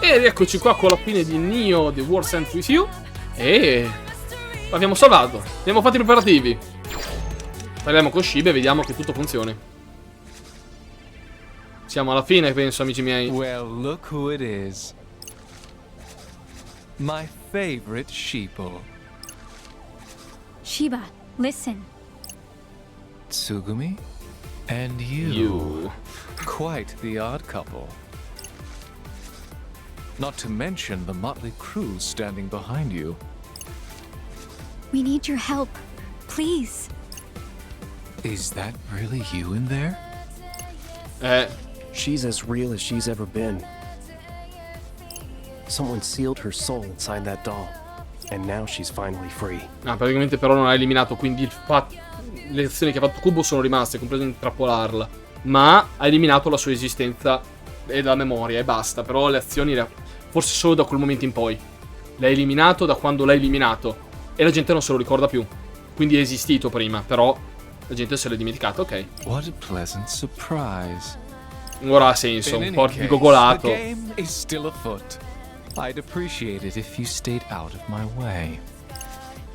Ed eccoci qua con la fine di Neo The World Ends With You. E l'abbiamo salvato. Abbiamo fatto i preparativi. Parliamo con Shiba e vediamo che tutto funzioni. Siamo alla fine, penso, amici miei. Well, look who it is. My favorite sheeple. Shiba, listen. Tsugumi? And you. Quite the odd couple. Not to mention the motley crew standing behind you. We need your help. Please. Is that really you in there? She's as real as she's ever been. Someone sealed her soul inside that doll. And now she's finally free. Ah, praticamente però non ha eliminato, quindi le azioni che ha fatto Kubo sono rimaste, compreso intrappolarla. Ma ha eliminato la sua esistenza e la memoria e basta. Però le azioni, forse solo da quel momento in poi. L'ha eliminato da quando l'ha eliminato. E la gente non se lo ricorda più. Quindi è esistito prima, però la gente se l'è dimenticato, ok. What a pleasant surprise. Ora ha senso, In un any po' case, di gogolato. the game is still afoot. I'd appreciate it if you stayed out of my way.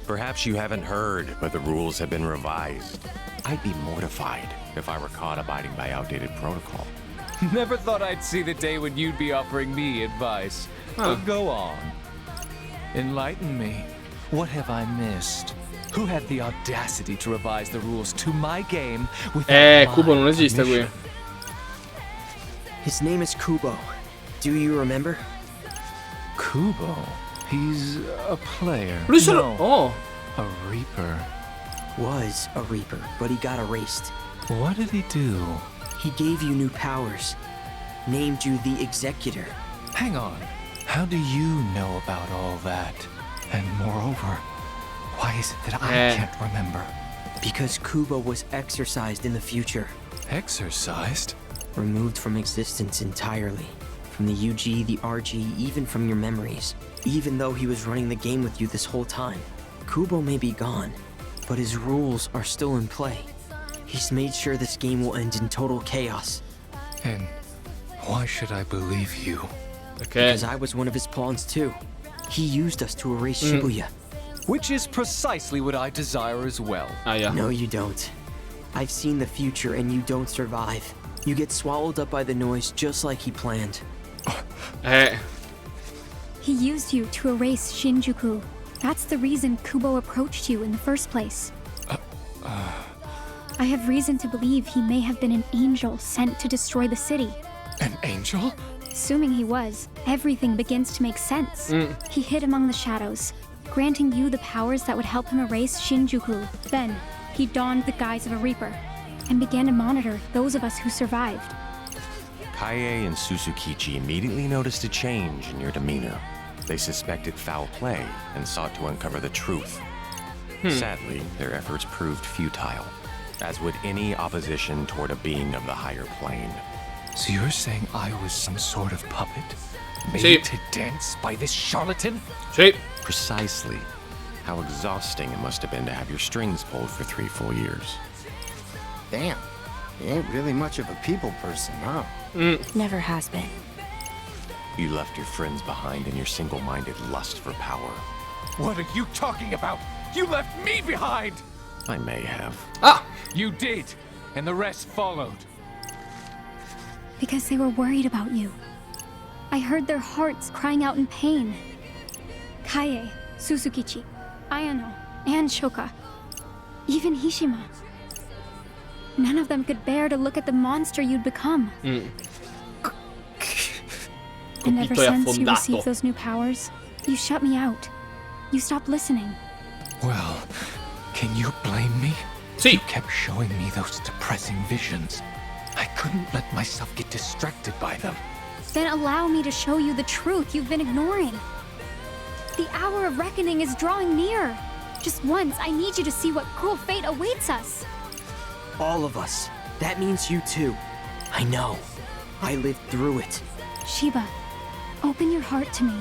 Perhaps you haven't heard, but the rules have been revised. I'd be mortified if I were caught abiding by outdated protocol. Never thought I'd see the day when you'd be offering me advice. But go on. Enlighten me. What have I missed? Who had the audacity to revise the rules to my game without Kubo my non esiste qui. permission? His name is Kubo. Do you remember? Kubo? He's a player. Lui solo... No, Oh, a reaper. Was a Reaper, but he got erased. What did he do? He gave you new powers. Named you the Executor. Hang on. How do you know about all that? And moreover, why is it that I can't remember? Because Kubo was exorcised in the future. Exercised? Removed from existence entirely. From the UG, the RG, even from your memories. Even though he was running the game with you this whole time. Kubo may be gone, but his rules are still in play. He's made sure this game will end in total chaos. And why should I believe you? okay. Because I was one of his pawns too. He used us to erase Shibuya. Which is precisely what I desire as well. Ah, yeah. No, you don't. I've seen the future and you don't survive. You get swallowed up by the noise just like he planned. He used you to erase Shinjuku. That's the reason Kubo approached you in the first place. I have reason to believe he may have been an angel sent to destroy the city. An angel? Assuming he was, everything begins to make sense. He hid among the shadows, granting you the powers that would help him erase Shinjuku. Then, he donned the guise of a Reaper, and began to monitor those of us who survived. Kaie and Susukichi immediately noticed a change in your demeanor. They suspected foul play and sought to uncover the truth. Sadly, their efforts proved futile, as would any opposition toward a being of the higher plane. So you're saying I was some sort of puppet? Made See. to dance by this charlatan? Sì. Precisely. How exhausting it must have been to have your strings pulled for 3 full years. Damn, you ain't really much of a people person, huh? Never has been. You left your friends behind in your single-minded lust for power. What are you talking about? You left me behind! I may have. Ah, You did, and the rest followed. Because they were worried about you. I heard their hearts crying out in pain. Kaie, Susukichi, Ayano, and Shoka. Even Hishima. None of them could bear to look at the monster you'd become. And ever Copito e since you affondato. received those new powers, you shut me out. You stopped listening. Well, can you blame me? Sì. You kept showing me those depressing visions. I couldn't let myself get distracted by them. Then allow me to show you the truth you've been ignoring. The hour of reckoning is drawing near. Just once, I need you to see what cruel fate awaits us. All of us. That means you too. I know. I lived through it. Shiba, open your heart to me.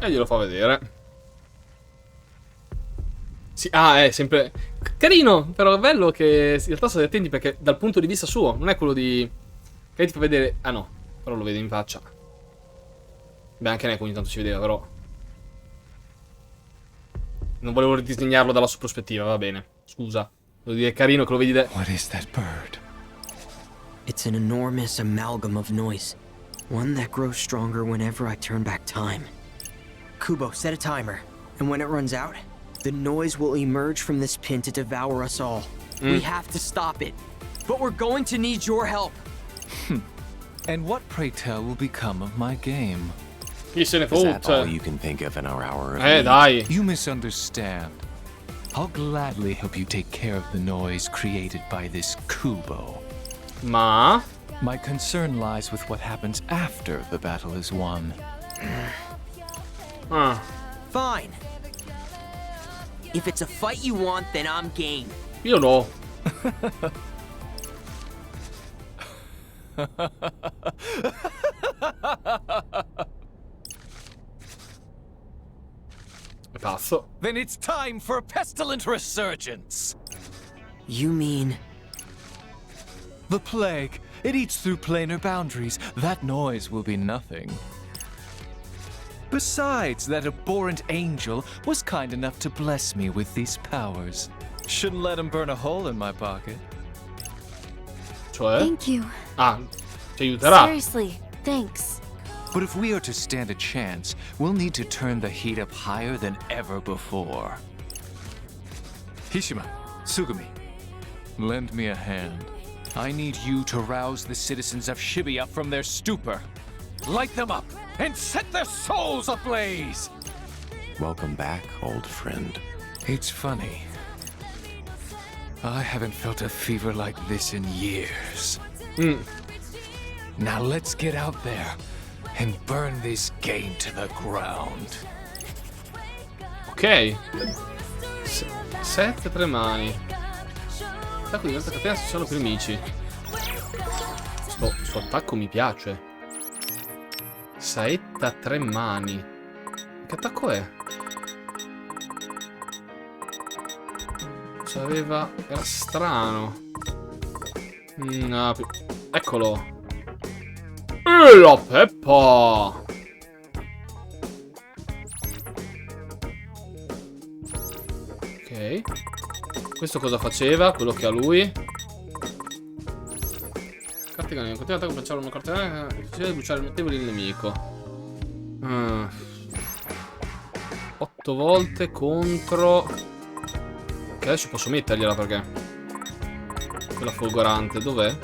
E glielo fa vedere. Sì, è sempre carino, però è bello che in realtà state attenti perché dal punto di vista suo, non è quello di... che ti fa vedere... Ah no, però lo vede in faccia. Beh, anche Neko ogni tanto si vedeva, però... Non volevo ridisegnarlo dalla sua prospettiva, va bene. Scusa. Devo dire, è carino che lo vedi da... What is that bird? It's an enormous amalgam of noise. One that grows stronger whenever I turn back time. Kubo, set a timer. And when it runs out, the noise will emerge from this pin to devour us all. We have to stop it. But we're going to need your help. And what, pray tell, will become of my game? Chi se ne Is that all fotte? you can think of in our hour of need? Dai. You misunderstand. I'll gladly help you take care of the noise created by this Kubo. Ma... My concern lies with what happens after the battle is won. Ah. Fine. If it's a fight you want, then I'm game. Io no. È pazzo. Then it's time for a pestilent resurgence. You mean... The plague. It eats through planar boundaries. That noise will be nothing. Besides, that abhorrent angel was kind enough to bless me with these powers. Shouldn't let him burn a hole in my pocket. Cioè? Thank you. Ah, ci aiuterà. Seriously, thanks. But if we are to stand a chance, we'll need to turn the heat up higher than ever before. Hishima, Sugumi, lend me a hand. I need you to rouse the citizens of Shibuya from their stupor. Light them up and set their souls ablaze! Welcome back, old friend. It's funny. I haven't felt a fever like this in years. Now let's get out there and burn this game to the ground. Ok. 7 3 mani. Attacco di questa catena se sono più nemici. Sto attacco mi piace. Saetta a 3 mani. Che attacco è? C'aveva... Era strano. No, eccolo. La peppa. Ok. Questo cosa faceva? Quello che ha lui. Carte canine. Continua l'attacco per lanciare una carta che decide di bruciare notevoli il nemico. 8 volte contro... Che adesso posso mettergliela perché... Quella folgorante, dov'è?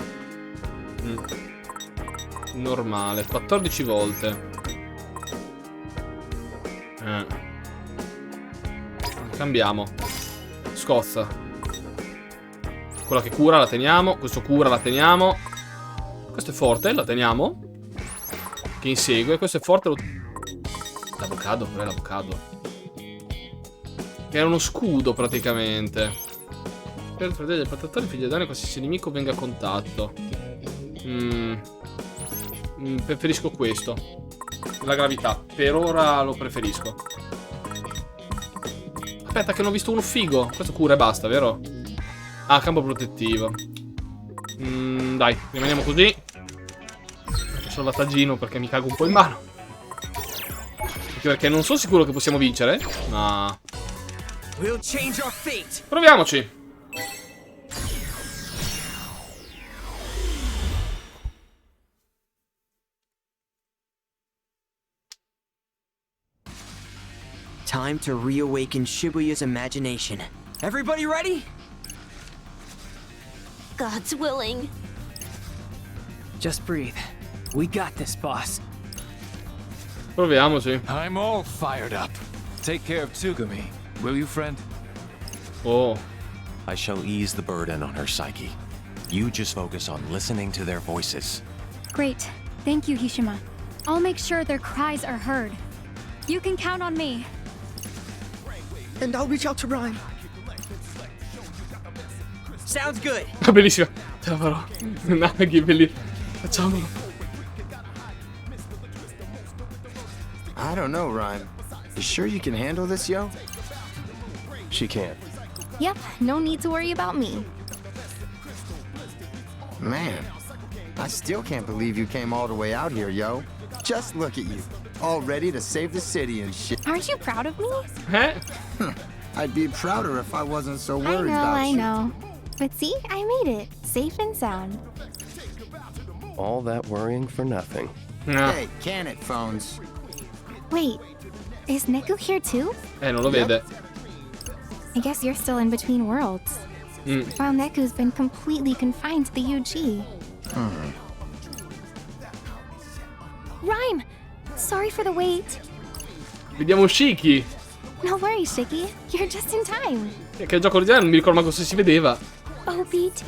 Normale, 14 volte. Cambiamo. Scozza. Quella che cura la teniamo. Questo cura la teniamo. Questo è forte, la teniamo. Che insegue. Questo è forte. L'avocado, qual è l'avocado? Che è uno scudo praticamente. Per proteggere il protettore, figlio di danno qualsiasi nemico venga a contatto. Preferisco questo. La gravità. Per ora lo preferisco. Aspetta che ne ho visto uno figo. Questo cura e basta, vero? Ah, campo protettivo. Dai, rimaniamo così. Faccio salvataggino perché mi cago un po' in mano. Anche perché non sono sicuro che possiamo vincere. Ma... proviamoci. Time to reawaken Shibuya's imagination. Everybody ready? God's willing. Just breathe. We got this, boss. Proviamoci. I'm all fired up. Take care of Tsugumi, will you, friend? Oh. I shall ease the burden on her psyche. You just focus on listening to their voices. Great. Thank you, Hishima. I'll make sure their cries are heard. You can count on me. And I'll reach out to Rhyme. Sounds good. Bellissima. Ce la farò. Naghi, bellissimo. Facciamolo. I don't know, Rhyme. You sure you can handle this, yo? She can't. Yep, no need to worry about me. Man, I still can't believe you came all the way out here, yo. Just look at you, all ready to save the city and shit. Aren't you proud of me? Eh? I'd be prouder if I wasn't so worried about I you. know. But see, I made it, safe and sound. All that worrying for nothing. No. Hey, can it, phones? Wait, is Neku here too? Non lo vede. I guess you're still in between worlds. While Neku's been completely confined to the UG. Rhyme! Sorry for the wait. Vediamo Shiki. No worries, Shiki. You're just in time. Che il gioco originale non mi ricordo manco se si vedeva. Oh, Beat.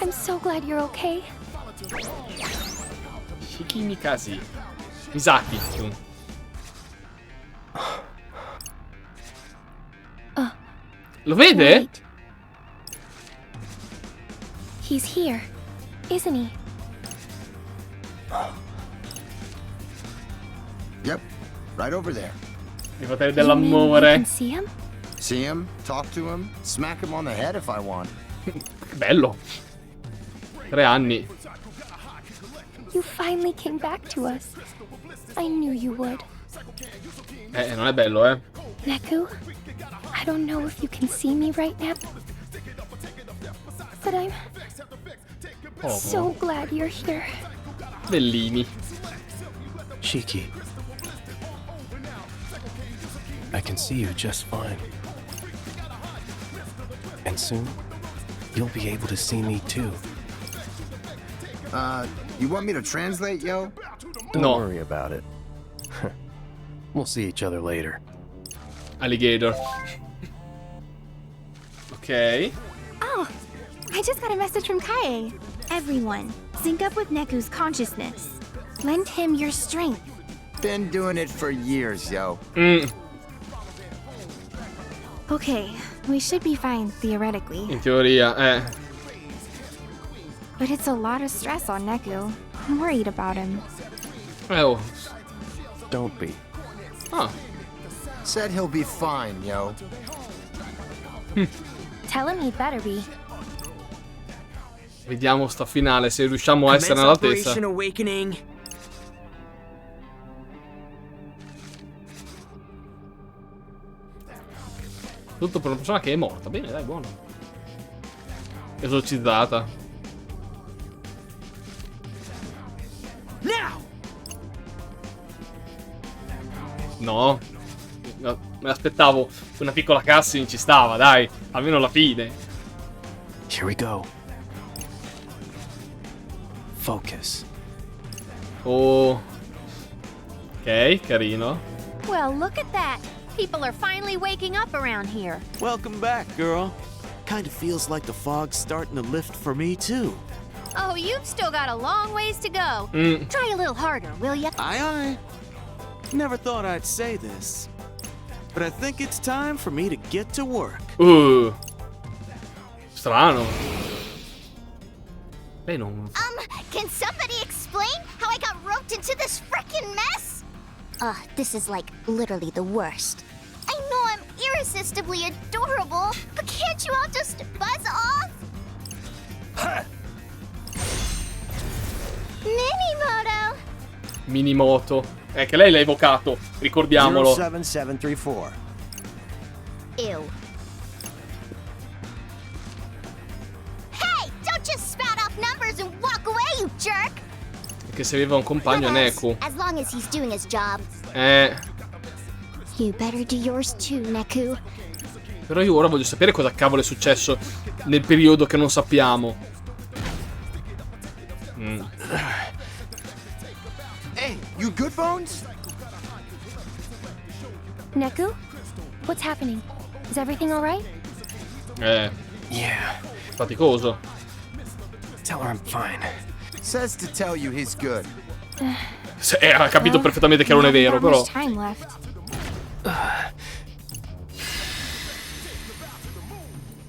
I'm so glad you're okay. Shiki Mikasi. Misaki. Lo vede? Wait. He's here, isn't he? Yep, right over there. I fratelli You mean you dell'amore. can see him? See him, talk to him, smack him on the head if I want. Bello. 3 anni. You finally came back to us. I knew you would. Non è bello, eh. Neku, I don't know if you can see me right now, but I'm so glad you're here. Bellini. Shiki. I can see you just fine. And soon, you'll be able to see me too. You want me to translate, yo? Don't No. worry about it. We'll see each other later. Alligator. Ok. Oh, I just got a message from Kaie. Everyone, sync up with Neku's consciousness. Lend him your strength. Been doing it for years, yo. Okay, we should be fine theoretically, In teoria, but it's a lot of stress on Neku. I'm worried about him. Oh. Don't be. Ah. Said he'll be fine, yo. Tell him he'd better be. Vediamo sta finale se riusciamo a essere all'altezza. Operation Awakening. Tutto per una persona che è morta. Bene, dai, buono. Esorcizzata. Now. No. Me l'aspettavo. Una piccola cutscene ci stava, dai. Almeno la fine. Here we go. Focus. Oh. Ok, carino. Well, look at that. People are finally waking up around here. Welcome back, girl. Kind of feels like the fog's starting to lift for me, too. Oh, you've still got a long ways to go. Try a little harder, will ya? Aye, aye. Never thought I'd say this, but I think it's time for me to get to work. Strano. Lei non... Can somebody explain how I got roped into this frickin' mess? This is like literally the worst. I know I'm irresistibly adorable, but can't you all just buzz off? Minimoto! Minimoto. Che lei l'ha evocato, ricordiamolo. 07734. Ew. Hey! Don't just spout off numbers and walk away, you jerk! Che se aveva un compagno è Neku. As long as he's doing his job. You better do yours too, Neku. Però io ora voglio sapere cosa cavolo è successo nel periodo che non sappiamo. Hey, you good, Bones? Neku? What's happening? Is everything alright? Yeah. Faticoso. Tell her I'm fine. Says to tell you he's good. Ha capito perfettamente che non è vero, però. Time left.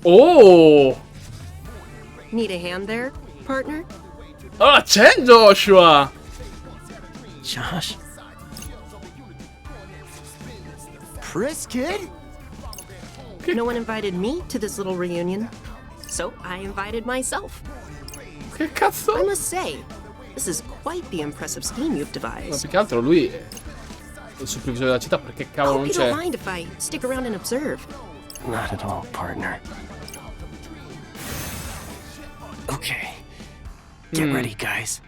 Oh! Need a hand there, partner? Ah, c'è Joshua! Josh? Pris, kid? No one invited me to this little reunion, so I invited myself. Che cazzo? I must say, this is quite the impressive scheme you've Ma devised. più che altro lui è il supervisore della città, perché cavolo non Hope you don't c'è? mind if I stick around and observe. Not at all, partner. Okay. Get ready, guys.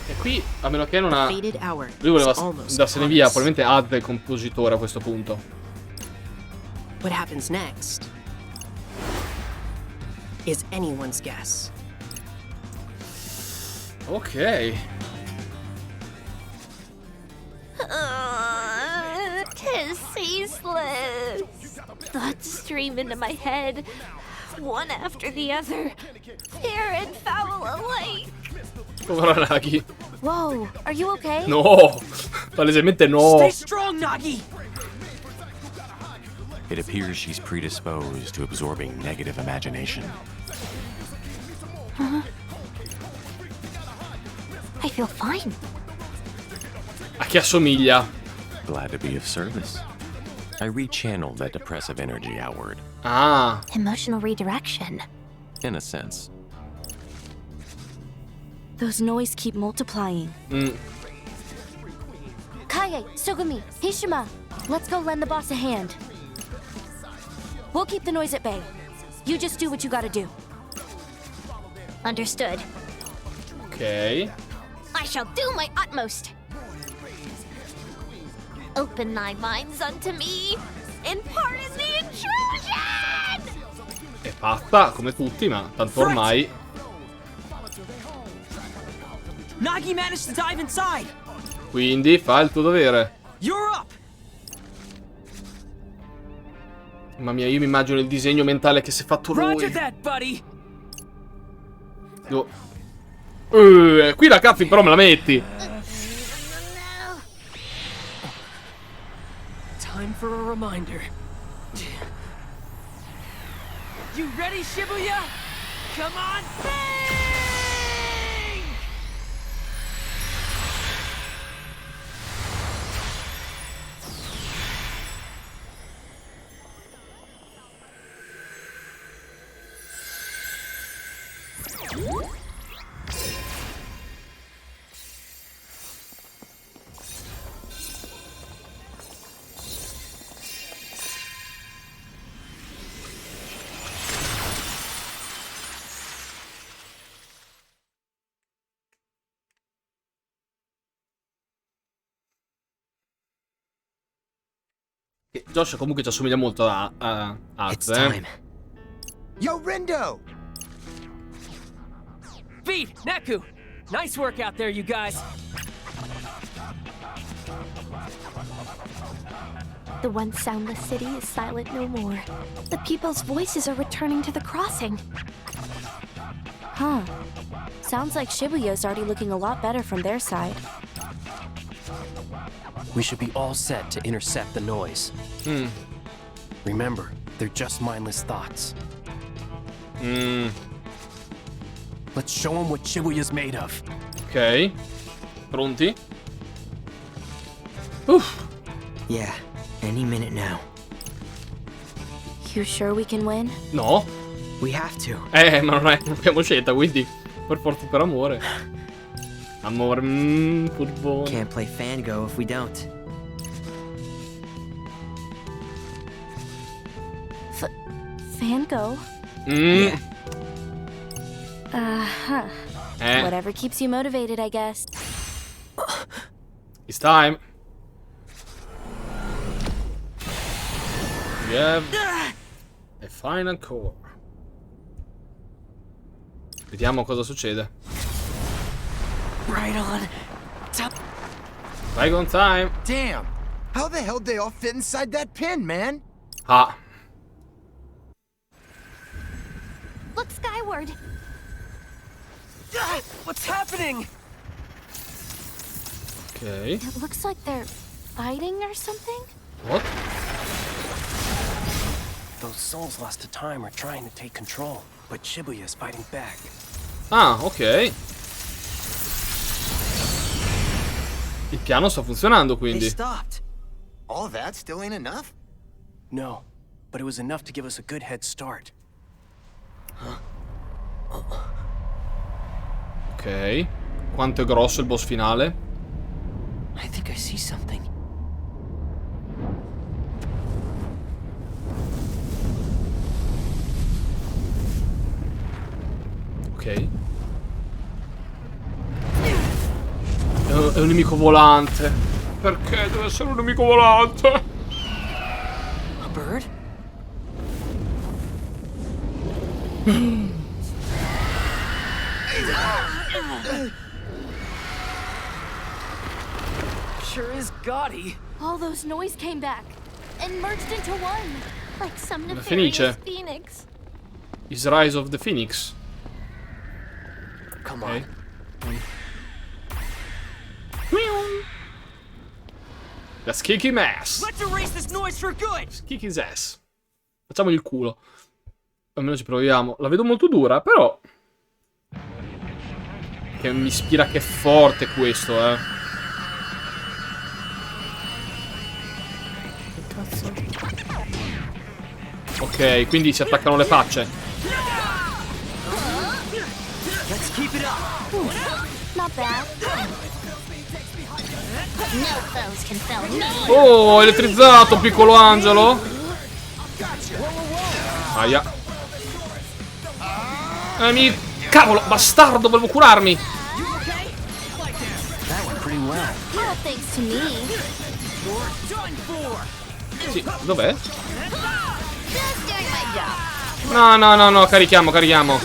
E qui, a meno che non ha... Fated hour. Lui voleva is almost andarsene upon via, us. probabilmente Ad è il compositore a questo punto. What happens next is anyone's guess. Ok. Tis ceaseless. Thoughts stream into my head, one after the other, fair and foul alike. Povera Nagi. Whoa, are you okay? No! Palesemente no! Stay strong, Nagi! It appears she's predisposed to absorbing negative imagination. I feel fine. A chi assomiglia? Glad to be of service. I rechanneled that depressive energy outward, Ah, Emotional redirection. in a sense. Those noise keep multiplying. Kaie, Sugumi, Hishima, let's go lend the boss a hand. We'll keep the noise at bay. You just do what you gotta do. Understood. ok. I shall do my utmost. Open thy minds unto me, and pardon the intrusion! È fatta, come tutti, ma tanto ormai... Nagi managed to dive inside. Quindi fa il tuo dovere. You're up. Mamma mia, io mi immagino il disegno mentale che si è fatto lui. Roger that, buddy. Qui la cazzo però me la metti. Time for a reminder. You ready, Shibuya? Come on, sing! Josh comunque ci assomiglia molto a Az, Yo, Rindo! Feet, Neku. Nice work out there, you guys. The once soundless city is silent no more. The people's voices are returning to the crossing. Huh. Sounds like Shibuya's already looking a lot better from their side. We should be all set to intercept the noise. Remember, they're just mindless thoughts. Let's show them what Shibuya's made of. Ok. Pronti? Yeah, any minute now. You sure we can win? No. We have to. Ma non abbiamo scelta, quindi per forza per amore. Amore, football. Can't play Fango if we don't. Fango? Yeah. Uh-huh. Whatever keeps you motivated, I guess. It's time. We have a final core. Vediamo cosa succede. Right on. Right on time. Damn! How the hell did they all fit inside that pin, man? Ah. Look skyward. What's happening? Ok. It looks like they're fighting or something. What? Those souls lost to time are trying to take control, but Shibuya's fighting back. Ah, ok. Il piano sta funzionando, They quindi. stopped. All that still ain't enough? No, but it was enough to give us a good head start. Ok. Quanto è grosso il boss finale? I think I see something. Ok. È un nemico volante. Perché deve essere un nemico volante? A bird? Sure is gaudy. All those noise came back and merged into one. Like some Una nefarious fenice. phoenix. Is Rise of the Phoenix. Come Ok. on. Let's kick him ass. Let's erase this noise for good. Let's kick his ass. Facciamogli il culo. Almeno ci proviamo. La vedo molto dura, però. Che mi ispira che è forte questo, Che cazzo? Ok, quindi si attaccano le facce. Let's keep it up. Not bad. No foes can foul me. Oh, elettrizzato, piccolo angelo. Aia. Cavolo, bastardo, volevo curarmi. All thanks to me. Sì, dov'è? Just doing my job. No, no, no, no, carichiamo, carichiamo. I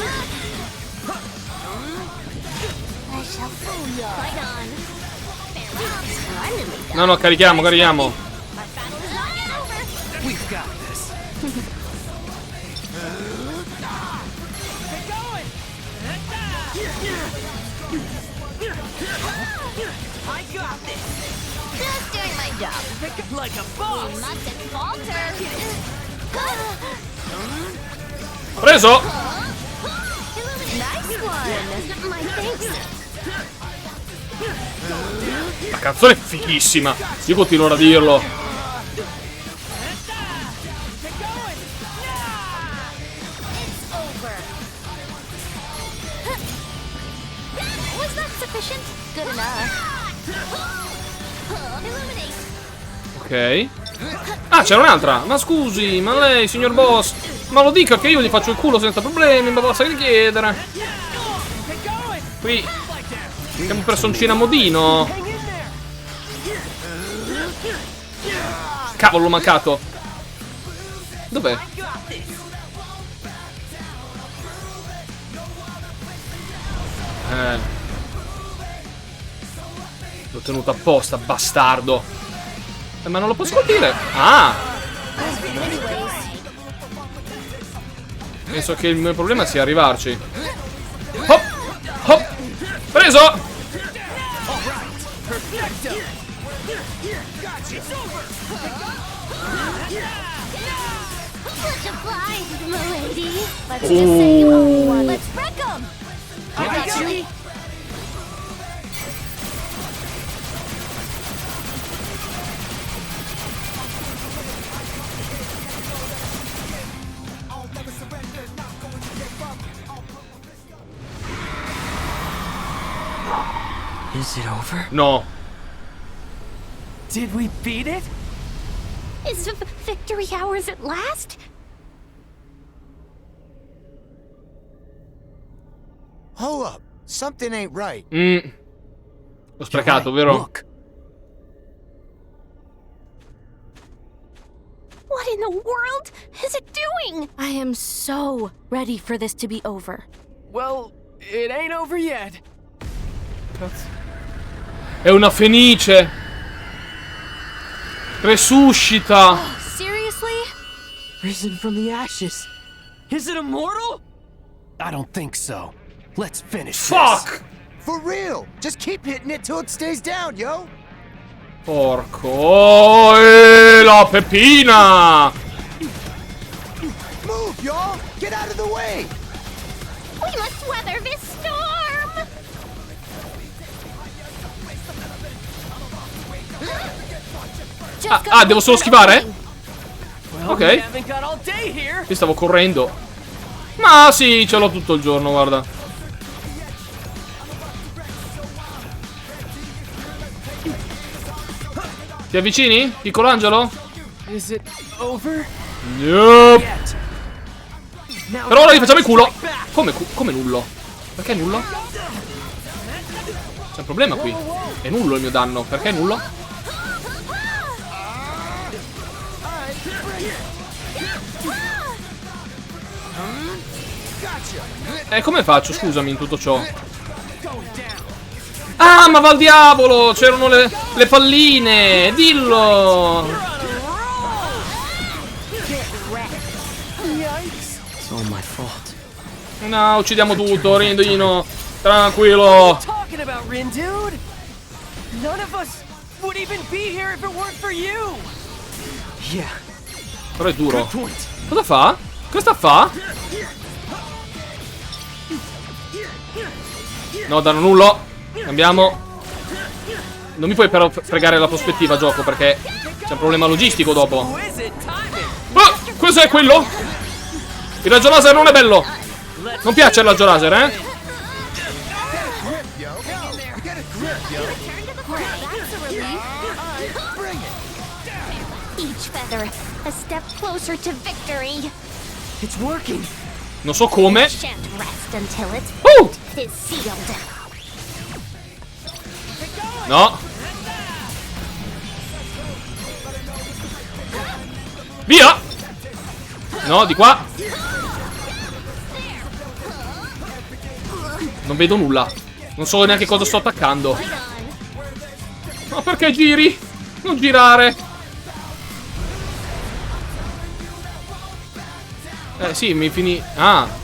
shall fool you. Fight on. Splendidly done. No, no, carichiamo, carichiamo. We've got this. I got this. Just doing my job. Pick up like a We boss. mustn't falter. Preso! Nice one. My thanks. La canzone è fighissima. Io continuo a dirlo. Was that sufficient? Good enough. Illuminate. Ok. Ah, c'era un'altra. Ma scusi, ma lei, signor boss, ma lo dica che io gli faccio il culo senza problemi, ma basta che chiedere. Qui siamo personcina a modino. Cavolo, l'ho mancato. Dov'è? L'ho tenuto apposta, bastardo. Ma non lo posso colpire. Ah! Penso che il mio problema sia arrivarci. Hop! Hop! Preso! Such obliged, milady. Let's just say you owe one. Let's wreck 'em. I got you. Is it over? No. Did we beat it? Is victory ours at last? Hold up. Something ain't right. L'ho sprecato, vero? Look. What in the world is it doing? I am so ready for this to be over. Well, it ain't over yet. È una fenice. Resuscita. Seriously? Risen from the ashes. Is it immortal? I don't think so. Let's finish Fuck! For real. Just keep hitting it till it stays down, yo. Porco. La pepina. Move, y'all. Get out of the way. We must weather this storm. devo solo schivare? Ok. Io stavo correndo. Ma sì, ce l'ho tutto il giorno, guarda. Ti avvicini, piccolo angelo? Yup. Però ora gli facciamo il culo. Come nullo? Perché è nullo? C'è un problema qui. È nullo il mio danno. Perché è nullo? Come faccio? Scusami in tutto ciò. Ah, ma va al diavolo! C'erano le palline! Dillo! No, uccidiamo tutto, Rindino. Tranquillo. Però è duro. Cosa fa? Cosa fa? No, danno nullo. Cambiamo. Non mi puoi però fregare la prospettiva, gioco, perché c'è un problema logistico dopo. Cos'è quello? Il raggio laser non è bello. Non piace il raggio laser, eh? Non so come. No. Via. No, di qua. Non vedo nulla. Non so neanche cosa sto attaccando. Ma perché giri? Non girare. Sì, mi finì. Ah.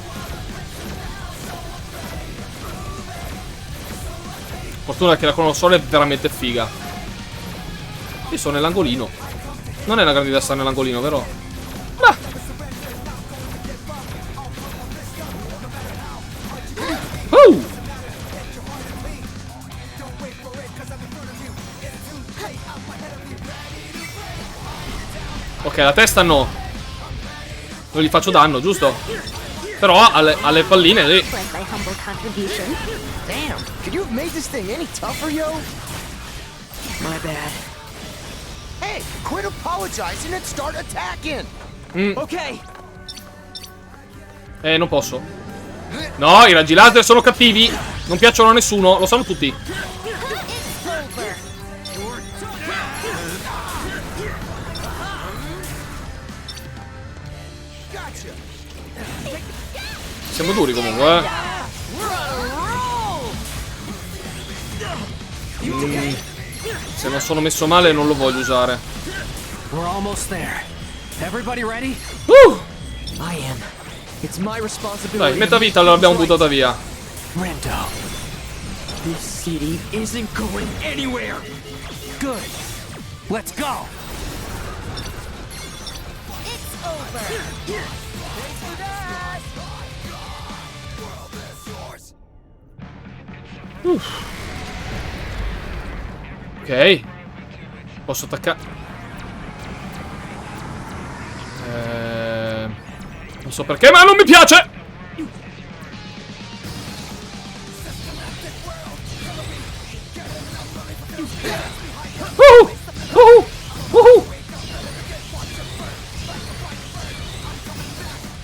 Fortuna che la console è veramente figa. Io sono nell'angolino. Non è una grande idea stare nell'angolino, vero? Bah. Ok, la testa no. Non gli faccio danno, giusto? Però alle palline lì. Damn, could you have made this thing any tougher, yo? My bad. Hey, quit apologizing and start attacking. Ok. Non posso. No, i raggi laser sono cattivi. Non piacciono a nessuno, lo sanno tutti. Siamo duri comunque, eh. Se non sono messo male non lo voglio usare. We're almost there. Everybody ready? I am. It's my responsibility. Dai, metà vita l'abbiamo buttata via. Rendo. This city isn't going anywhere. Good. Let's go. It's over. Ok. Posso attaccare. Non so perché, ma non mi piace.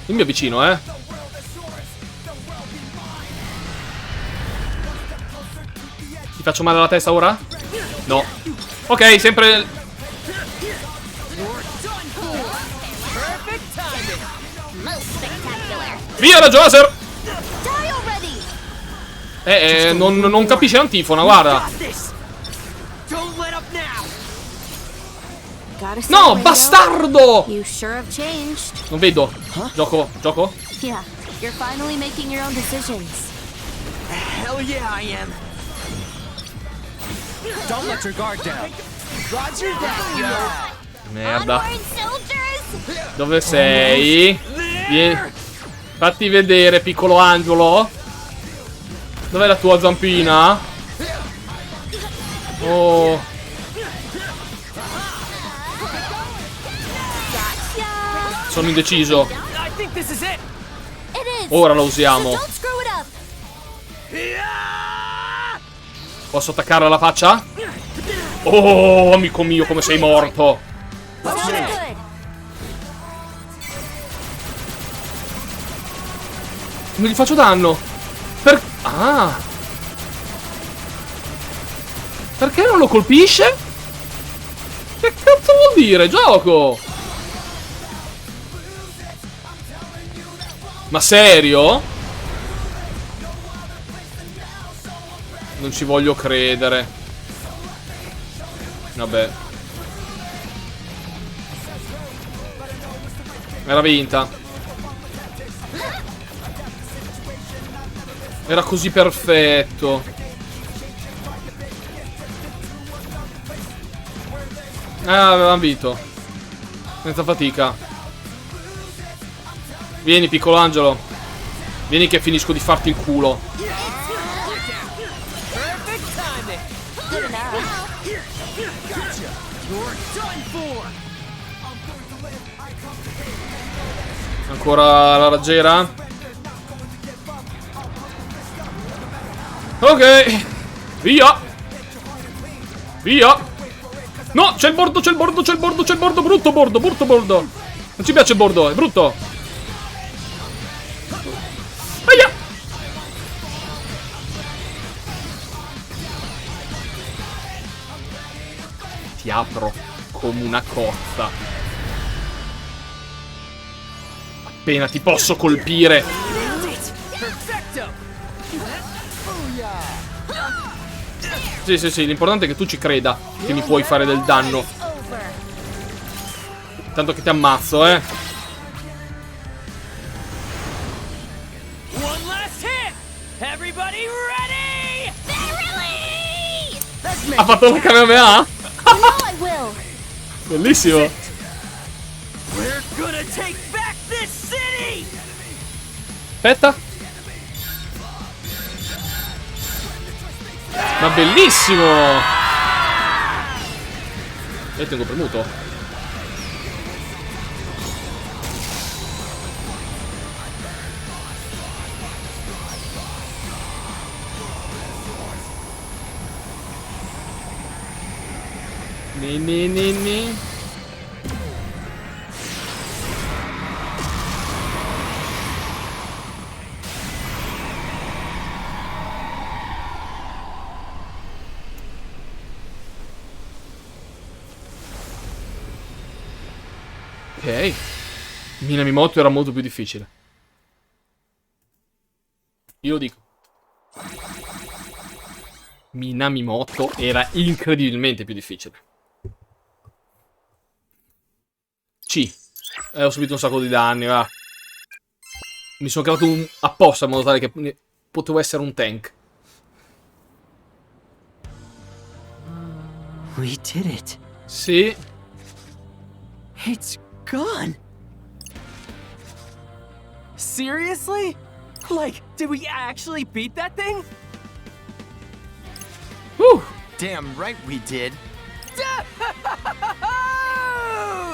Io mi avvicino, eh. Ti faccio male alla testa ora? No. Ok, sempre. Via raggio laser! Non capisce l'antifona, guarda. No, bastardo! Non vedo. Gioco? Yeah, you're finally making your own decisions. Hell yeah, I am. Don't let your guard down. Roger that, yo. Merda. Dove sei? Fatti vedere, piccolo angelo. Dov'è la tua zampina? Oh. Sono indeciso. I think this is it. Ora lo usiamo. Don't screw it up. Posso attaccarlo alla faccia? Oh, amico mio, come sei morto. Sounds good. Non gli faccio danno. Ah. Perché non lo colpisce? Che cazzo vuol dire, gioco? Ma serio? Non ci voglio credere. Vabbè. Era vinta. Era così perfetto. Avevamo vinto. Senza fatica. Vieni, piccolo angelo. Vieni che finisco di farti il culo. Ancora la raggiera. Ok. Via. Via. No, c'è il bordo, c'è il bordo, c'è il bordo, c'è il bordo. Brutto bordo, brutto bordo. Non ci piace il bordo, è brutto. Aia. Ti apro come una cozza. Appena ti posso colpire. Sì, sì, sì, l'importante è che tu ci creda che mi puoi fare del danno. Tanto che ti ammazzo, eh. Ha fatto un Kamehameha? Bellissimo. Aspetta. Ma bellissimo. Io tengo premuto. Ni. Ok. Minamimoto era molto più difficile. Io lo dico. Minamimoto era incredibilmente più difficile. C. Ho subito un sacco di danni, va. Mi sono creato un apposta in modo tale che potevo essere un tank. We did it. Sì. It's gone. Seriously? Like, did we actually beat that thing? Whew. Damn right we did.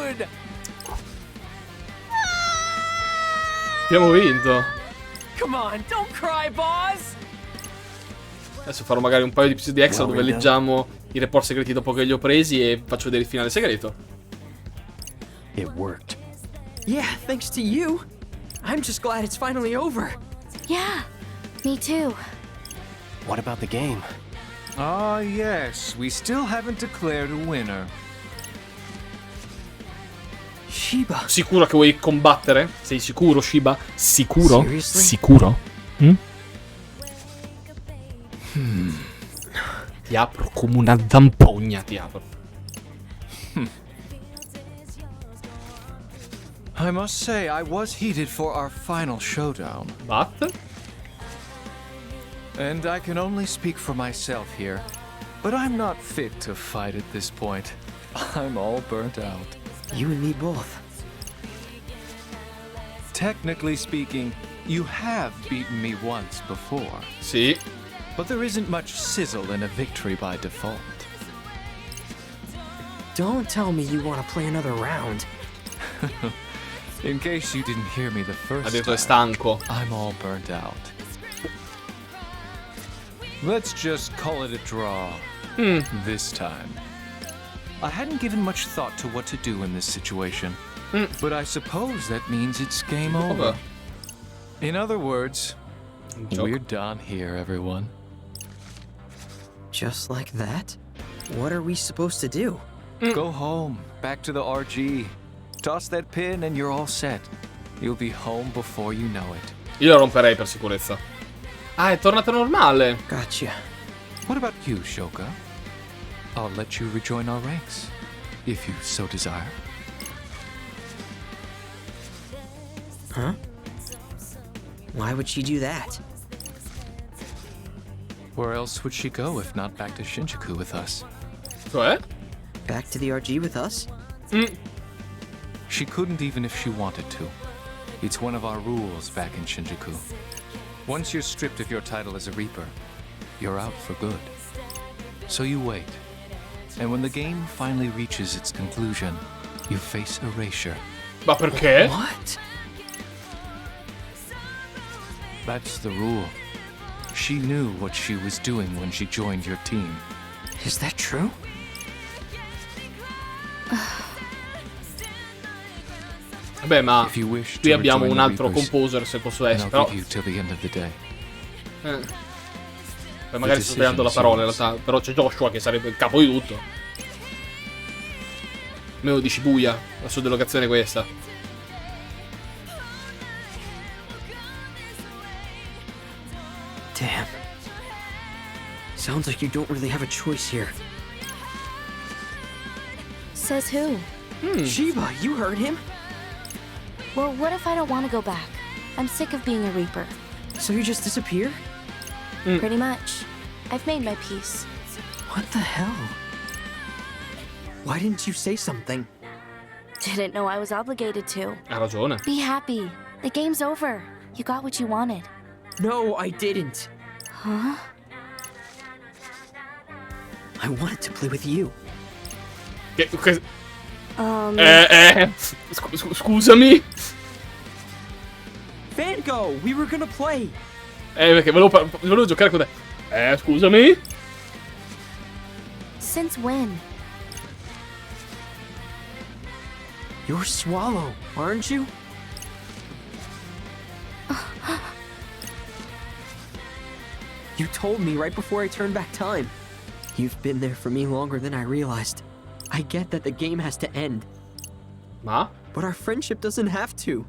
Dude! Abbiamo vinto. Come on, don't cry, boss! Adesso farò magari un paio di episodi extra dove leggiamo i report segreti dopo che li ho presi e faccio vedere il finale segreto. It worked. Yeah, thanks to you. I'm just glad it's finally over. Yeah, me too. What about the game? Ah, yes. We still haven't declared a winner. Shiba. Sicuro che vuoi combattere? Sei sicuro, Shiba? Sicuro? Seriously? Sicuro? Ti apro come una zampogna, ti apro. I must say, I was heated for our final showdown. But? And I can only speak for myself here, but I'm not fit to fight at this point. I'm all burnt out. You and me both. Technically speaking, you have beaten me once before. Sì. But there isn't much sizzle in a victory by default. Don't tell me you want to play another round. In case you didn't hear me the first Ha detto è time, stanco. I'm all burnt out. Let's just call it a draw. This time. I hadn't given much thought to what to do in this situation, but I suppose that means it's game over. In other words, we're done here, everyone. Just like that? What are we supposed to do? Go home, back to the RG. Toss that pin and you're all set. You'll be home before you know it. Io la romperei per sicurezza. Ah, è tornata normale. Gotcha. What about you, Shoka? I'll let you rejoin our ranks, if you so desire. Huh? Why would she do that? Where else would she go if not back to Shinjuku with us? Cioè? Back to the RG with us? She couldn't even if she wanted to. It's one of our rules back in Shinjuku. Once you're stripped of your title as a Reaper, you're out for good. So you wait. And when the game finally reaches its conclusion, you face erasure. Ma perché? What? That's the rule. She knew what she was doing when she joined your team. Is that true? Vabbè, ma If you wish qui to abbiamo rejoin un the altro Reapers, composer, se posso and essere. I'll Però give you till the end of the day. Poi magari sto sbagliando la parola in realtà. Però c'è Joshua che sarebbe il capo di tutto. Me lo dici buia. La sua delocazione è questa. Damn. Sounds like you don't really have a choice here. Says who? Shiba, you heard him? Well, what if I don't want to go back? I'm sick of being a Reaper. So you just disappear? Pretty much. I've made my peace. What the hell? Why didn't you say something? Didn't know I was obligated to. Ha ragione. Be happy. The game's over. You got what you wanted. No, I didn't. Huh? I wanted to play with you. Scusami. Vango, we were gonna play. Perché volevo giocare con te. Scusami. Since when? You're Swallow, aren't you? You told me right before I turned back time. You've been there for me longer than I realized. I get that the game has to end. Ma? But our friendship doesn't have to.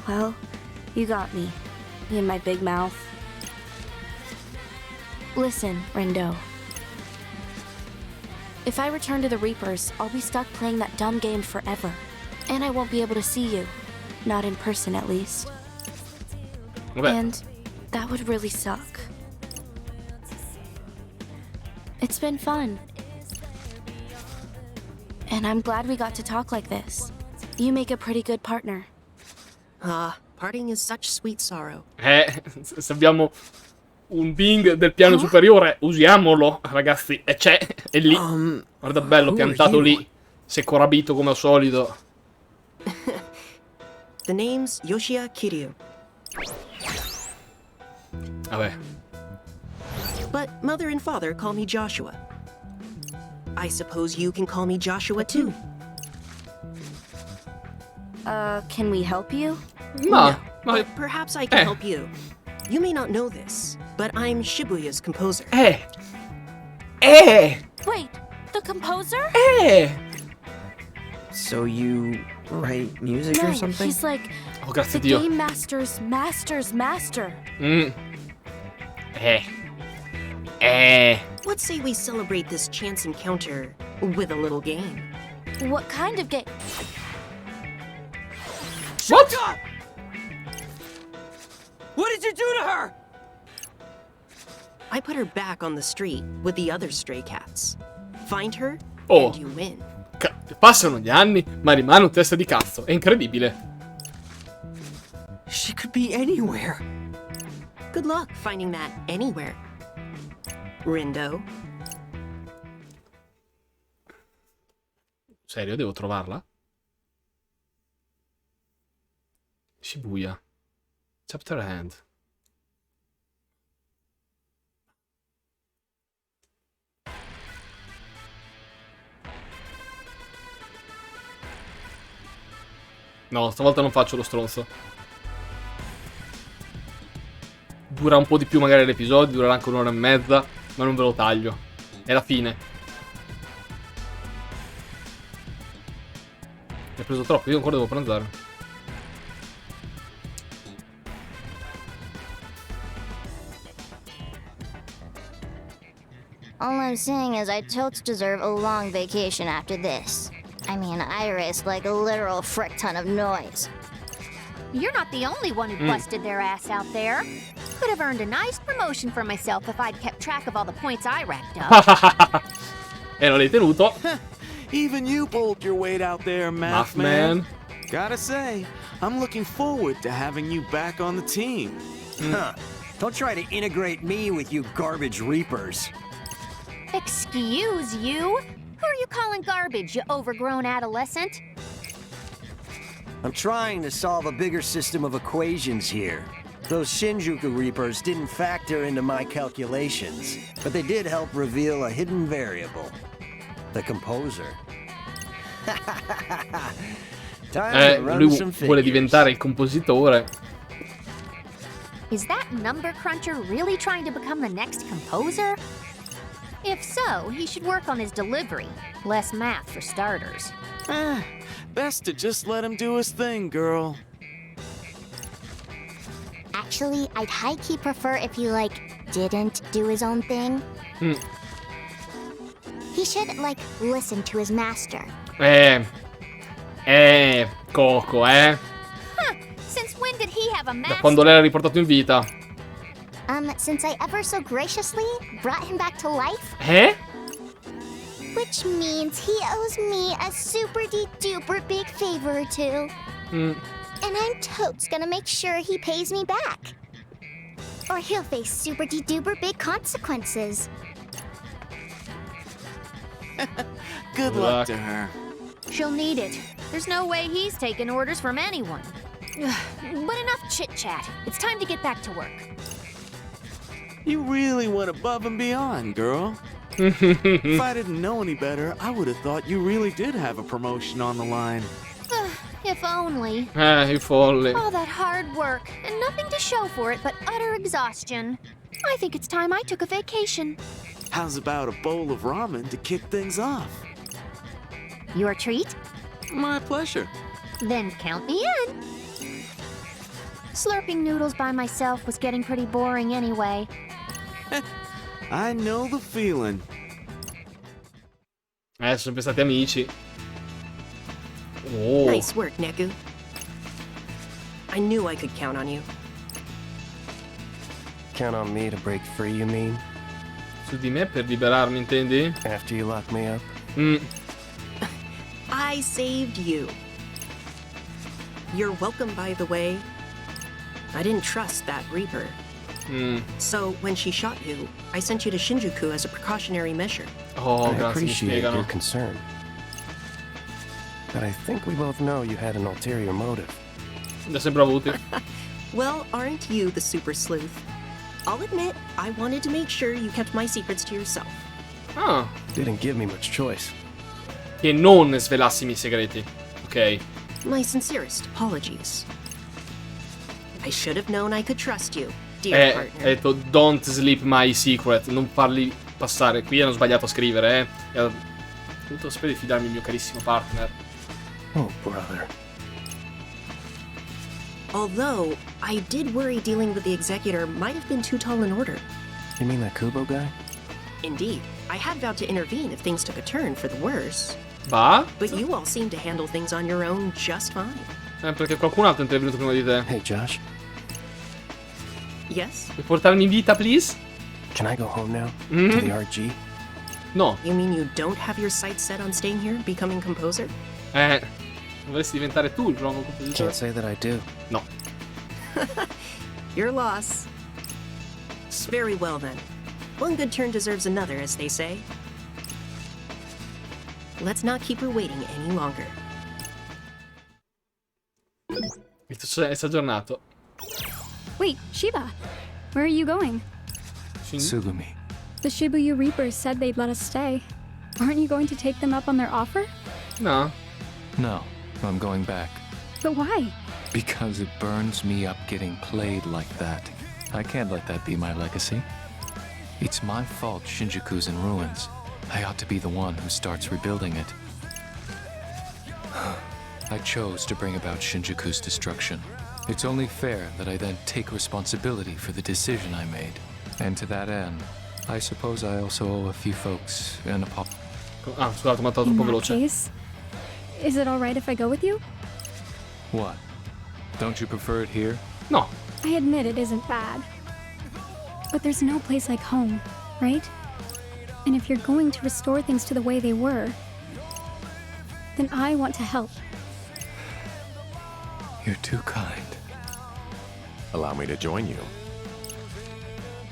Well, you got me. Me and my big mouth. Listen, Rindo. If I return to the Reapers, I'll be stuck playing that dumb game forever. And I won't be able to see you. Not in person, at least. Vabbè. And that would really suck. It's been fun. And I'm glad we got to talk like this. You make a pretty good partner. Parting is such sweet sorrow. Se abbiamo un ping del piano superiore, usiamolo, ragazzi. E c'è, è lì. Guarda bello, piantato lì. Si è corabito come al solito. The name's Yoshia Kiryu. Vabbè. But mother and father call me Joshua. I suppose you can call me Joshua too. Can we help you? Ma But perhaps I can help you. You may not know this, but I'm Shibuya's composer. Wait, the composer? So you write music No, or something? he's like Oh, grazie the Dio. game master's master. What say we celebrate this chance encounter with a little game? What kind of game? What? What did you do to her? I put her back on the street with the other stray cats. Find her, Oh. and you win. Passano gli anni, ma rimane un testa di cazzo. È incredibile. She could be anywhere. Good luck finding that anywhere. Rindo. Serio, devo trovarla? Shibuya. Chapter End. No, stavolta non faccio lo stronzo. Dura un po' di più magari l'episodio, durerà anche un'ora e mezza, ma non ve lo taglio. È la fine. Mi ha preso troppo, io ancora devo pranzare. All I'm saying is I totes deserve a long vacation after this. I mean, I risked like a literal frick ton of noise. You're not the only one who busted their ass out there. Could have earned a nice promotion for myself if I'd kept track of all the points I racked up. E non l'hai tenuto. Even you pulled your weight out there, Math Man. Gotta say, I'm looking forward to having you back on the team. Huh. Don't try to integrate me with you garbage reapers. Excuse you? Who are you calling garbage, you overgrown adolescent? I'm trying to solve a bigger system of equations here. Those Shinjuku Reapers didn't factor into my calculations, but they did help reveal a hidden variable. The composer. Lui vuole diventare il compositore. Is that number cruncher really trying to become the next composer? If so, he should work on his delivery. Less math for starters. Best to just let him do his thing, girl. Actually, I'd high-key prefer if he, like, didn't do his own thing. He should, like, listen to his master. Coco, Huh, since when did he have a master? Da quando lei l'ha riportato in vita. Since I ever so graciously brought him back to life. Which means he owes me a super-de-duper big favor or two. And I'm totes gonna make sure he pays me back. Or he'll face super-de-duper big consequences. Good luck to her. She'll need it. There's no way he's taking orders from anyone. But enough chit-chat. It's time to get back to work. You really went above and beyond, girl. If I didn't know any better, I would have thought you really did have a promotion on the line. If only. If only. All that hard work, and nothing to show for it but utter exhaustion. I think it's time I took a vacation. How's about a bowl of ramen to kick things off? Your treat? My pleasure. Then count me in. Slurping noodles by myself was getting pretty boring anyway. I know the feeling. Sono sempre stati amici. Oh. Nice work, Neku. I knew I could count on you. Count on me to break free, you mean? Su di me per liberarmi, intendi? After you lock me up? I saved you. You're welcome, by the way. I didn't trust that Reaper. So when she shot you, I sent you to Shinjuku as a precautionary measure. I appreciate your concern. But I think we both know you had an ulterior motive. Da sempre avuti. Well, aren't you the super sleuth? I'll admit, I wanted to make sure you kept my secrets to yourself. Didn't give me much choice. Che non svelassi i miei segreti, ok? My sincerest apologies. I should have known I could trust you, dear partner. Ha detto don't sleep my secret, non farli passare. Qui hanno sbagliato a scrivere, Ho dovuto sapere di fidarmi il mio carissimo partner. Oh, brother. Although, I did worry dealing with the Executor might have been too tall an order. You mean that Kubo guy? Indeed. I had vowed to intervene if things took a turn for the worse. Va? But you all seem to handle things on your own just fine. Perché qualcun altro è intervenuto prima di te. Hey, Josh. Yes? Puoi portarmi in vita, please? Can I go home now? To the RG? No. You mean you don't have your sights set on staying here, becoming composer? Dovresti diventare tu il nuovo compositore. Can't say that I do. No. Your loss. Very well then. One good turn deserves another, as they say. let's not keep her waiting any longer. Il testo è aggiornato. Wait, Shiba, where are you going? Sugumi. The Shibuya Reapers said they'd let us stay. Aren't you going to take them up on their offer? No. No, I'm going back. But why? Because it burns me up getting played like that. I can't let that be my legacy. It's my fault Shinjuku's in ruins. I ought to be the one who starts rebuilding it. I chose to bring about Shinjuku's destruction. It's only fair that I then take responsibility for the decision I made. And to that end, I suppose I also owe a few folks an apology. Ah, scusate, ho troppo veloce. Case, is it alright if I go with you? What? Don't you prefer it here? No. I admit it isn't bad. But there's no place like home, right? And if you're going to restore things to the way they were, then I want to help. You're too kind. Allow me to join you.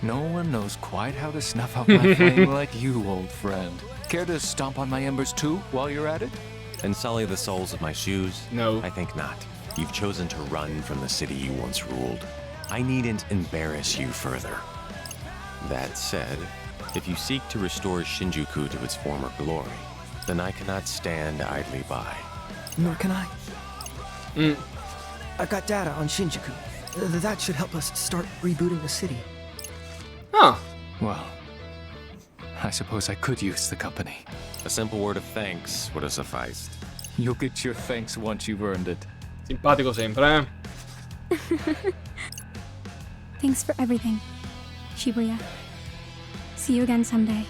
No one knows quite how to snuff out my flame like you, old friend. Care to stomp on my embers too, while you're at it? And sully the soles of my shoes? No. I think not. You've chosen to run from the city you once ruled. I needn't embarrass you further. That said, if you seek to restore Shinjuku to its former glory, then I cannot stand idly by. Nor can I. I've got data on Shinjuku. That should help us start rebooting the city. Huh. Well, I suppose I could use the company. A simple word of thanks would have sufficed. You'll get your thanks once you've earned it. Simpatico sempre, eh? Thanks for everything, Shibuya. See you again someday.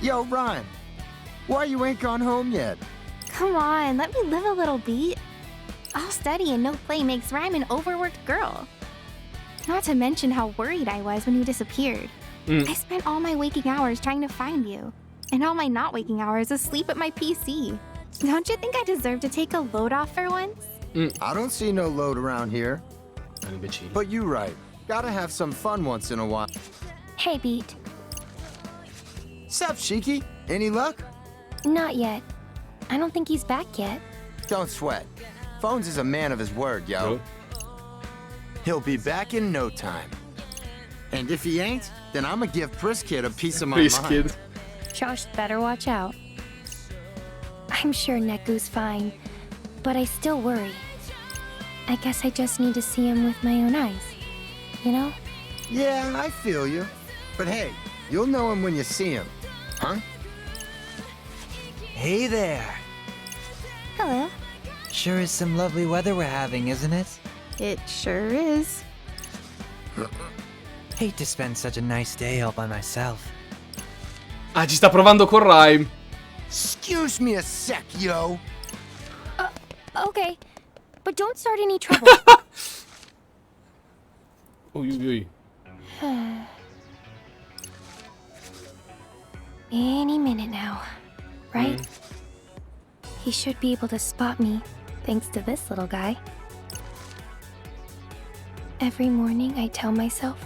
Yo, Ryan. Why you ain't gone home yet? Come on, let me live a little beat. All study and no play makes Ryan an overworked girl. Not to mention how worried I was when you disappeared. I spent all my waking hours trying to find you, and all my not waking hours asleep at my PC. Don't you think I deserve to take a load off for once? I don't see no load around here. But you right. Gotta have some fun once in a while. Hey, Beat. Sup, Shiki? Any luck? Not yet. I don't think he's back yet. Don't sweat. Phones is a man of his word, yo. He'll be back in no time. And if he ain't, then I'ma give Priskid a piece of my mind. Josh better watch out. I'm sure Neku's fine, but I still worry. I guess I just need to see him with my own eyes, you know? Yeah, I feel you. But hey, you'll know him when you see him, huh? Hey there. Hello. Sure is some lovely weather we're having, isn't it? It sure is. Hate to spend such a nice day all by myself. Ah, ci sta provando con Rhyme. Excuse me a sec, yo. Okay, but don't start any trouble. Ui. Any minute now, right? He should be able to spot me, thanks to this little guy. Every morning I tell myself,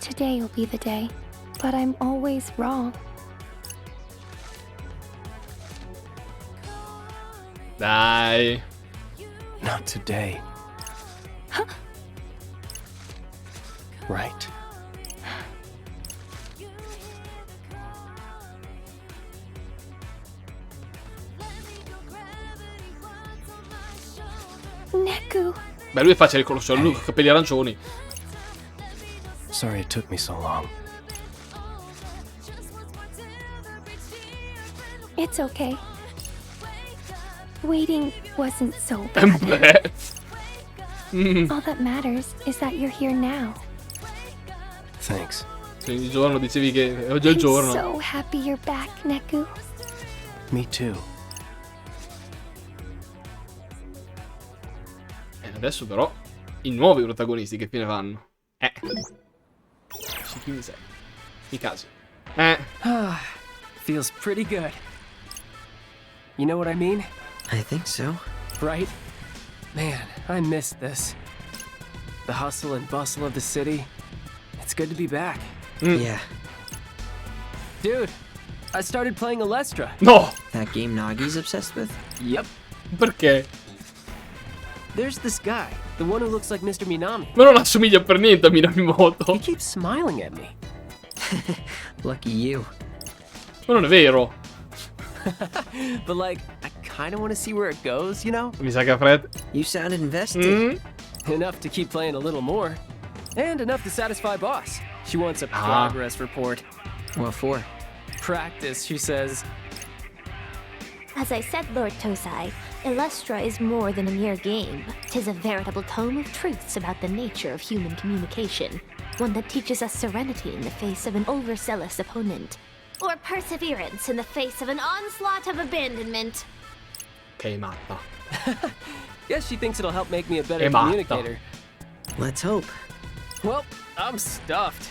today will be the day, but I'm always wrong. Dai. Not today. Huh? Right. Neku. Beh, lui è facile riconoscere, lui con i capelli arancioni. Sorry it took me so long. It's okay. Waiting wasn't so bad. All that matters is that you're here now. Thanks. Quindi giorno dicevi che oggi è il giorno. I'm so happy you're back, Neku. Me too. E adesso però i nuovi protagonisti che fine fanno? Quindi sei. I casi. Feels pretty good. You know what I mean? I think so. Right? Man, I missed this. The hustle and bustle of the city. It's good to be back. Yeah. Dude, I started playing Alestra. No! That game Nagi's obsessed with? Yep. Perché? There's this guy, the one who looks like Mr. Minami. Ma non assomiglia per niente a Minamimoto. He keeps smiling at me. Lucky you. Ma non è vero. But like, I kind of want to see where it goes, you know? Mi sa che Fred. You sounded invested. Enough to keep playing a little more. And enough to satisfy boss. She wants a progress report. What for? Practice, she says. As I said, Lord Tosai, Illustra is more than a mere game. 'Tis a veritable tome of truths about the nature of human communication. One that teaches us serenity in the face of an overzealous opponent. Or perseverance in the face of an onslaught of abandonment. Che matta. Guess she thinks it'll help make me a better communicator. Let's hope. Well, I'm stuffed.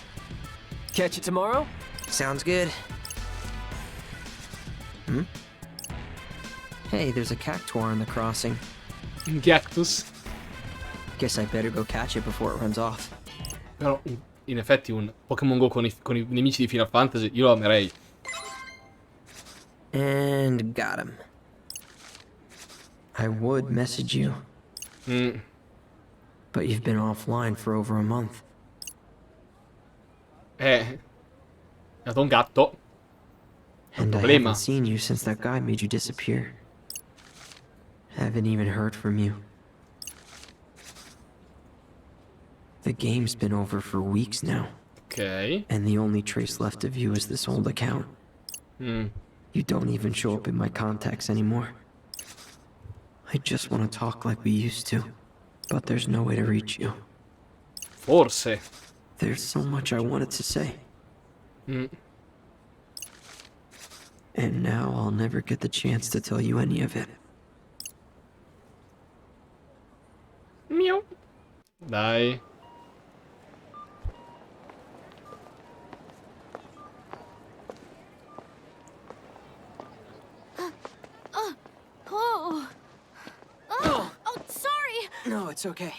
Catch you tomorrow? Sounds good. Hey, there's a cactuar on the crossing. Cactus. Guess I better go catch it before it runs off. Però, in effetti, un Pokémon Go con i nemici di Final Fantasy, io lo amerei. And got him. I would message you. But you've been offline for over a month. È dato un gatto. And I Problema. haven't seen you since that guy made you disappear. Haven't even heard from you. The game's been over for weeks now. Ok. And the only trace left of you is this old account. You don't even show up in my contacts anymore. I just want to talk like we used to, but there's no way to reach you. Forse. There's so much I wanted to say. And now I'll never get the chance to tell you any of it. Miau. Dai. Oh, sorry. No, it's okay.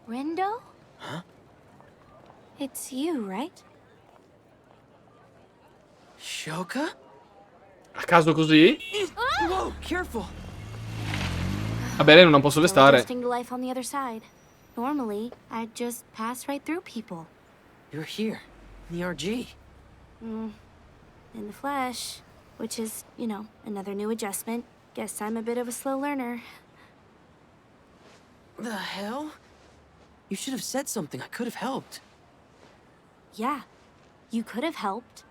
Rendo? Huh? It's you, right? Shoka? A caso così? Whoa, careful. Vabbè, lei non posso restare. Adjusting to life on the other side. Normally, I'd just pass right through people. You're here, in the RG. In the flesh, which is, you know, another new adjustment. Guess I'm a bit of a slow learner. The hell? You should have said something. I could have helped. Yeah, you could have helped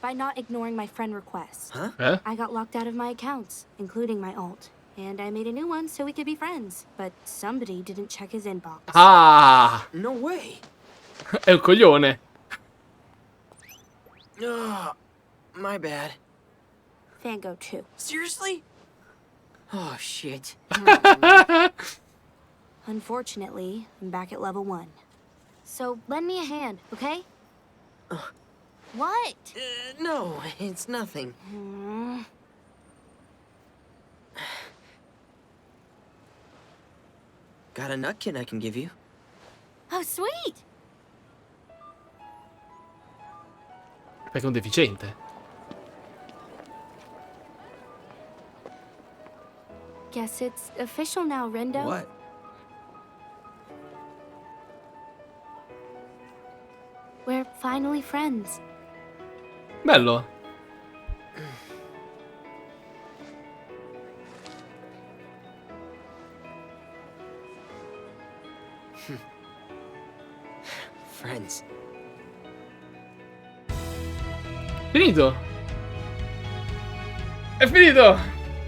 by not ignoring my friend requests. Huh? I got locked out of my accounts, including my alt, and I made a new one so we could be friends. But somebody didn't check his inbox. Ah! No way. È un coglione. My bad. Fango 2. Seriously? Oh, shit. Unfortunately, I'm back at level 1. So lend me a hand, okay? What? No, it's nothing. Got a nutkin I can give you. Oh, sweet! Perché è un deficiente. Guess it's official now, Rendo. What? We're finally friends. Bello. Friends. Finito. È finito.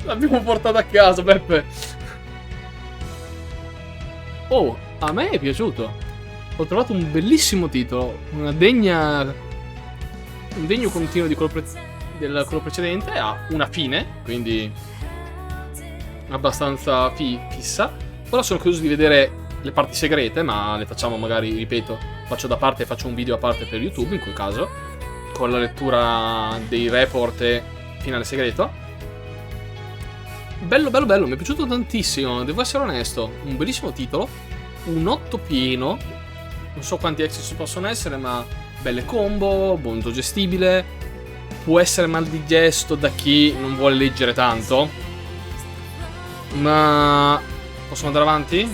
L'abbiamo portato a casa, Peppe. Oh, a me è piaciuto. Ho trovato un bellissimo titolo. Un degno continuo di quello precedente. Ha una fine, quindi abbastanza fissa. Ora sono curioso di vedere le parti segrete, ma le facciamo magari, ripeto, faccio da parte e faccio un video a parte per YouTube in quel caso, con la lettura dei report e finale segreto. Bello, bello, bello, mi è piaciuto tantissimo, devo essere onesto. Un bellissimo titolo, un 8 pieno, non so quanti exit ci possono essere, ma belle combo, molto gestibile, può essere mal digesto da chi non vuole leggere tanto. Ma posso andare avanti?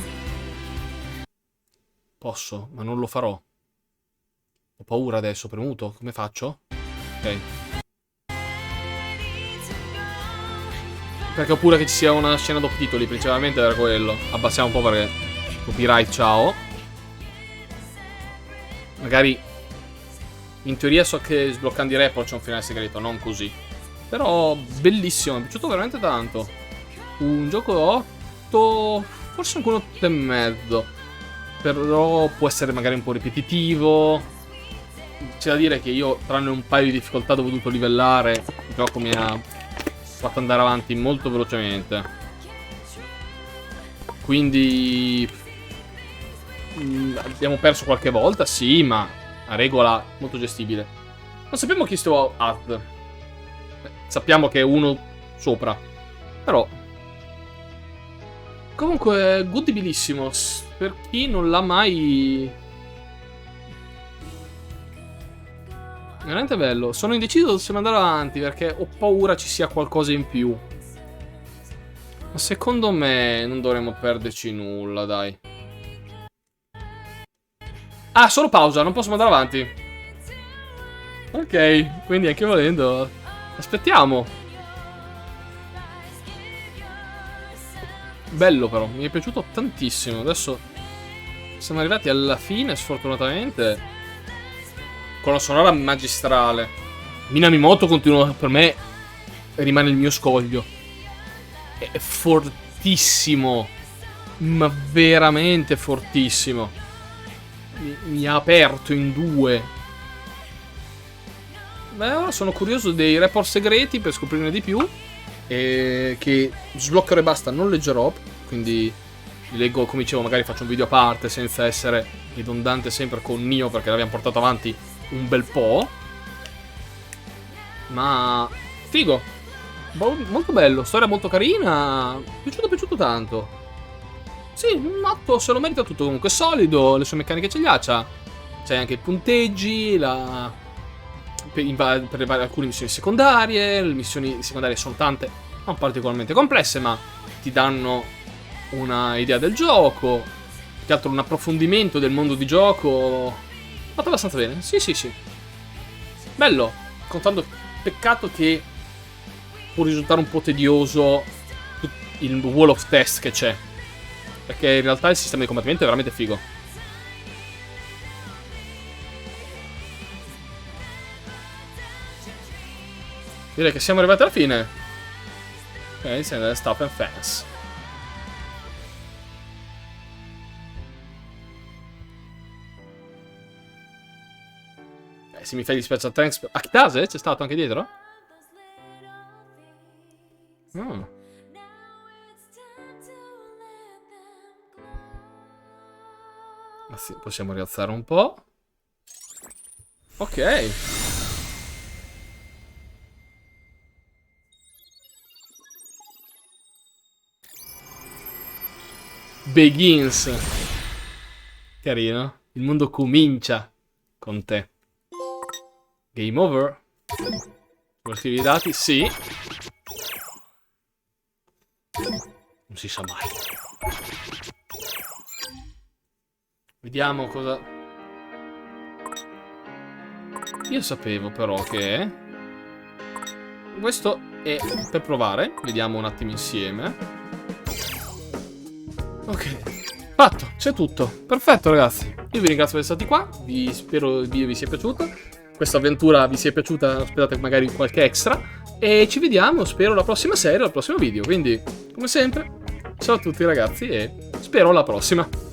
Posso, ma non lo farò. Ho paura adesso, premuto. Come faccio? Ok. Perché ho paura che ci sia una scena dopo titoli, principalmente era quello. Abbassiamo un po' perché copyright, ciao. Magari in teoria so che sbloccando i report c'è un finale segreto, non così. Però bellissimo, mi è piaciuto veramente tanto. Un gioco 8, forse anche un 8,5. Però può essere magari un po' ripetitivo. C'è da dire che io, tranne un paio di difficoltà dove ho dovuto livellare, il gioco mi ha fatto andare avanti molto velocemente. Quindi abbiamo perso qualche volta, sì, ma a regola molto gestibile. Non sappiamo chi sto ad. Sappiamo che è uno sopra. Però comunque godibilissimo. Per chi non l'ha mai. Veramente bello. Sono indeciso se andare avanti perché ho paura ci sia qualcosa in più. Ma secondo me non dovremmo perderci nulla, dai. Ah, solo pausa, non posso andare avanti. Ok, quindi anche volendo aspettiamo. Bello però, mi è piaciuto tantissimo. Adesso siamo arrivati alla fine, sfortunatamente, con la sonora magistrale. Minamimoto continua, per me rimane il mio scoglio. È fortissimo, ma veramente fortissimo. Mi ha aperto in due. Beh, ora sono curioso dei report segreti per scoprirne di più. E che sbloccherò e basta non leggerò. Quindi li leggo, come dicevo, magari faccio un video a parte senza essere ridondante sempre con Nioh, perché l'abbiamo portato avanti un bel po'. Ma figo, molto bello, storia molto carina. Piaciuto tanto. Sì, un 8 se lo merita tutto, comunque solido, le sue meccaniche ce le ha. C'è anche i punteggi, per alcune missioni secondarie. Le missioni secondarie sono tante, non particolarmente complesse, ma ti danno una idea del gioco. Più che altro un approfondimento del mondo di gioco. Fatto abbastanza bene, sì. Bello, contando, peccato che può risultare un po' tedioso il wall of test che c'è. Perché in realtà il sistema di combattimento è veramente figo. Direi che siamo arrivati alla fine. Ok, siamo nelle Stop and Fans. Se mi fai gli special thanks... Akitase? C'è stato anche dietro? Oh. Sì, possiamo rialzare un po'. Ok. Begins. Carino. Il mondo comincia con te. Game over. Archivi dati? Sì. Non si sa mai. Vediamo cosa... Io sapevo però che... Questo è per provare. Vediamo un attimo insieme. Ok. Fatto, c'è tutto. Perfetto, ragazzi. Io vi ringrazio per essere stati qua. Spero il video vi sia piaciuto. Questa avventura vi sia piaciuta. Aspettate magari qualche extra. E ci vediamo, spero, alla prossima serie, al prossimo video. Quindi, come sempre, ciao a tutti ragazzi e spero alla prossima.